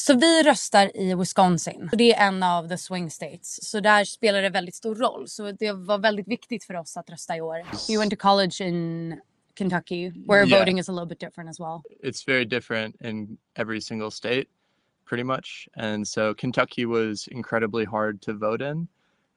Så vi röstar i Wisconsin. Det är en av the swing states. Så där spelar det väldigt stor roll. Så det var väldigt viktigt för oss att rösta i år. You went to college in Kentucky, where voting is a little bit different as well. It's very different in every single state, pretty much. And so Kentucky was incredibly hard to vote in,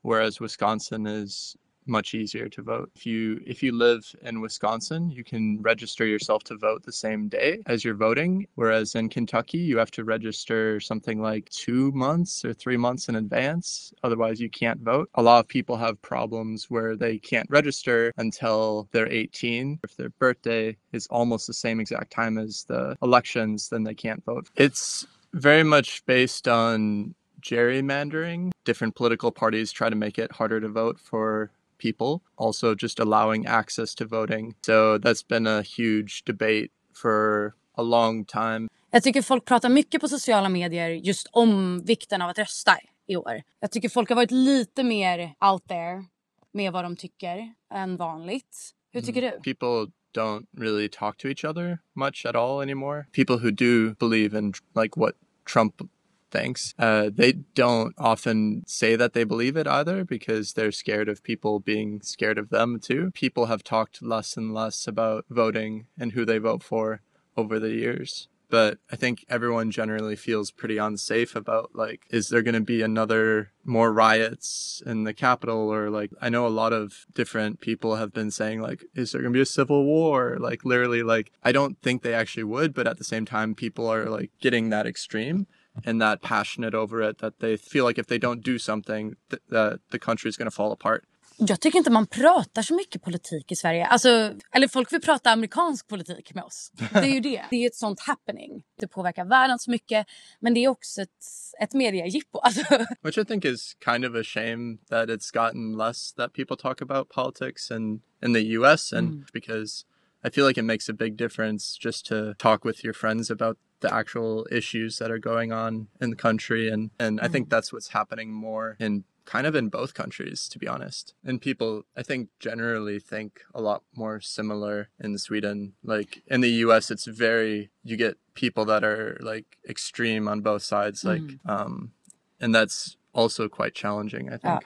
whereas Wisconsin is much easier to vote. If you live in Wisconsin, you can register yourself to vote the same day as you're voting, whereas in Kentucky you have to register something like 2 months or 3 months in advance, otherwise you can't vote. A lot of people have problems where they can't register until they're 18. If their birthday is almost the same exact time as the elections, then they can't vote. It's very much based on gerrymandering. Different political parties try to make it harder to vote for people, also just allowing access to voting. So that's been a huge debate for a long time. Jag tycker folk pratar mycket på sociala medier just om vikten av att rösta i år. Jag tycker folk har varit lite mer out there med vad de tycker än vanligt. Hur tycker du? People don't really talk to each other much at all anymore. People who do believe in like what Trump thinks, they don't often say that they believe it either because they're scared of people being scared of them too. People have talked less and less about voting and who they vote for over the years. But I think everyone generally feels pretty unsafe about, like, is there going to be more riots in the Capitol? Or, like, I know a lot of different people have been saying, like, is there going to be a civil war? Like, literally, like, I don't think they actually would, but at the same time, people are, like, getting that extreme and that passionate over it that they feel like if they don't do something, that the country is going to fall apart. Jag tycker inte man pratar så mycket politik i Sverige. Alltså, eller folk vill prata amerikansk politik med oss. Det är ju det. Det är ett sånt happening. Det påverkar världen så mycket. Men det är också ett mediejippo. Alltså. Which I think is kind of a shame that it's gotten less that people talk about politics in the US. And because I feel like it makes a big difference just to talk with your friends about the actual issues that are going on in the country. And I think that's what's happening more in kind of in both countries, to be honest. And people, I think, generally think a lot more similar in Sweden. Like in the US, it's you get people that are like extreme on both sides, like, and that's also quite challenging, I think.